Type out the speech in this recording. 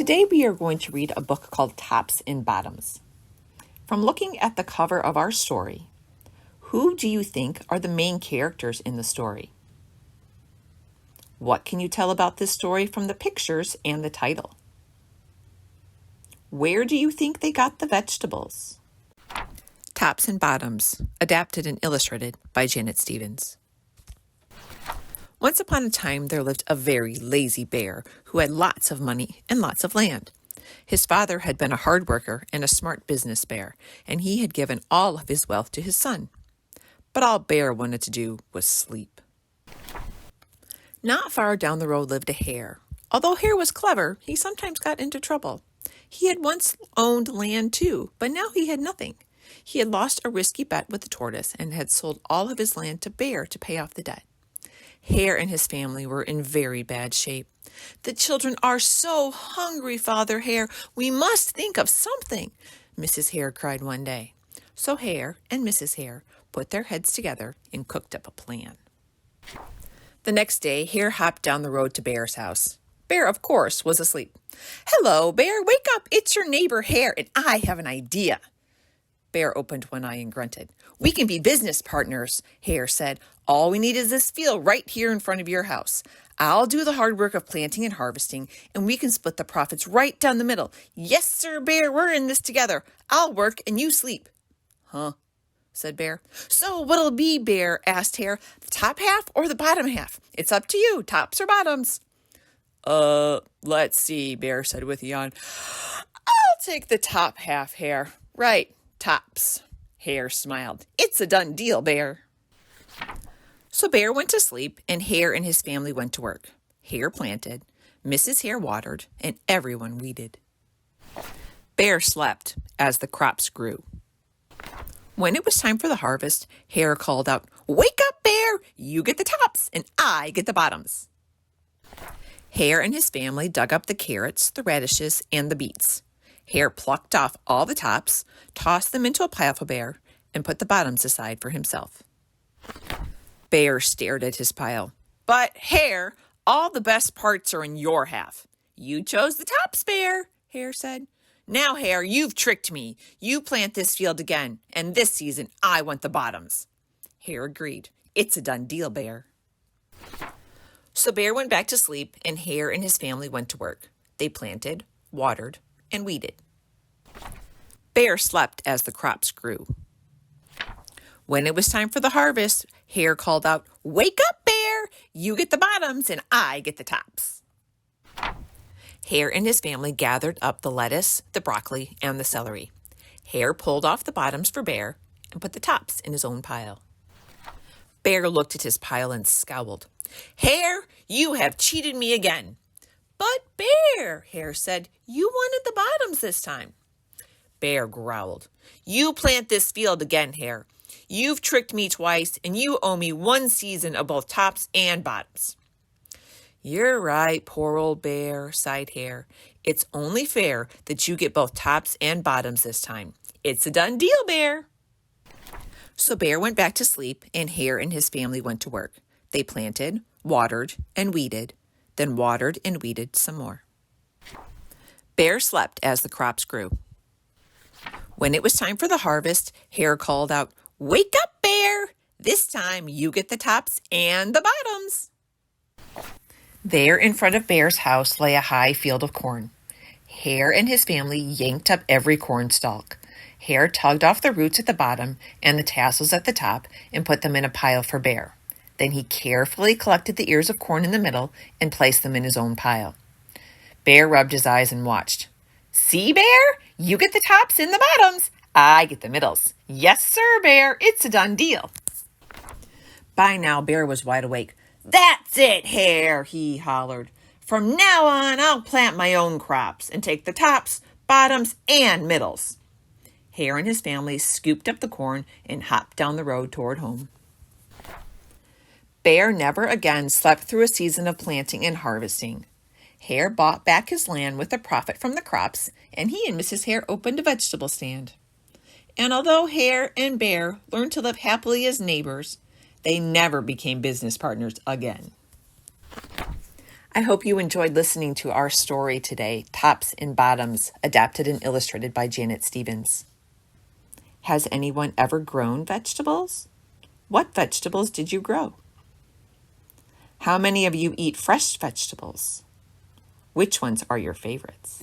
Today we are going to read a book called Tops and Bottoms. From looking at the cover of our story, who do you think are the main characters in the story? What can you tell about this story from the pictures and the title? Where do you think they got the vegetables? Tops and Bottoms, adapted and illustrated by Janet Stevens. Once upon a time, there lived a very lazy bear who had lots of money and lots of land. His father had been a hard worker and a smart business bear, and he had given all of his wealth to his son. But all Bear wanted to do was sleep. Not far down the road lived a hare. Although Hare was clever, he sometimes got into trouble. He had once owned land too, but now he had nothing. He had lost a risky bet with the tortoise and had sold all of his land to Bear to pay off the debt. Hare and his family were in very bad shape. "The children are so hungry, Father Hare. We must think of something," Mrs. Hare cried one day. So Hare and Mrs. Hare put their heads together and cooked up a plan. The next day, Hare hopped down the road to Bear's house. Bear, of course, was asleep. "Hello, Bear. Wake up. It's your neighbor Hare, and I have an idea." Bear opened one eye and grunted. "We can be business partners," Hare said. "All we need is this field right here in front of your house. I'll do the hard work of planting and harvesting, and we can split the profits right down the middle. Yes, sir, Bear, we're in this together. I'll work and you sleep." "Huh?" said Bear. "So what'll it be, Bear?" asked Hare. "The top half or the bottom half? It's up to you, tops or bottoms." Let's see," Bear said with a yawn. "I'll take the top half, Hare." "Right. Tops." Hare smiled. "It's a done deal, Bear." So Bear went to sleep, and Hare and his family went to work. Hare planted, Mrs. Hare watered, and everyone weeded. Bear slept as the crops grew. When it was time for the harvest, Hare called out, "Wake up, Bear! You get the tops, and I get the bottoms." Hare and his family dug up the carrots, the radishes, and the beets. Hare plucked off all the tops, tossed them into a pile for Bear, and put the bottoms aside for himself. Bear stared at his pile. "But, Hare, all the best parts are in your half." "You chose the tops, Bear," Hare said. "Now, Hare, you've tricked me. You plant this field again, and this season I want the bottoms." Hare agreed. "It's a done deal, Bear." So Bear went back to sleep, and Hare and his family went to work. They planted, watered, and weeded. Bear slept as the crops grew. When it was time for the harvest, Hare called out, "Wake up, Bear! You get the bottoms and I get the tops." Hare and his family gathered up the lettuce, the broccoli, and the celery. Hare pulled off the bottoms for Bear and put the tops in his own pile. Bear looked at his pile and scowled. "Hare, you have cheated me again." "But Bear," Hare said, "you wanted the bottoms this time." Bear growled. "You plant this field again, Hare. You've tricked me twice, and you owe me one season of both tops and bottoms." "You're right, poor old Bear," sighed Hare. "It's only fair that you get both tops and bottoms this time. It's a done deal, Bear." So Bear went back to sleep, and Hare and his family went to work. They planted, watered, and weeded, then watered and weeded some more. Bear slept as the crops grew. When it was time for the harvest, Hare called out, "Wake up, Bear! This time you get the tops and the bottoms." There in front of Bear's house lay a high field of corn. Hare and his family yanked up every corn stalk. Hare tugged off the roots at the bottom and the tassels at the top and put them in a pile for Bear. Then he carefully collected the ears of corn in the middle and placed them in his own pile. Bear rubbed his eyes and watched. "See, Bear? You get the tops and the bottoms. I get the middles. Yes, sir, Bear. It's a done deal." By now, Bear was wide awake. "That's it, Hare," he hollered. "From now on, I'll plant my own crops and take the tops, bottoms, and middles." Hare and his family scooped up the corn and hopped down the road toward home. Bear never again slept through a season of planting and harvesting. Hare bought back his land with the profit from the crops, and he and Mrs. Hare opened a vegetable stand. And although Hare and Bear learned to live happily as neighbors, they never became business partners again. I hope you enjoyed listening to our story today, Tops and Bottoms, adapted and illustrated by Janet Stevens. Has anyone ever grown vegetables? What vegetables did you grow? How many of you eat fresh vegetables? Which ones are your favorites?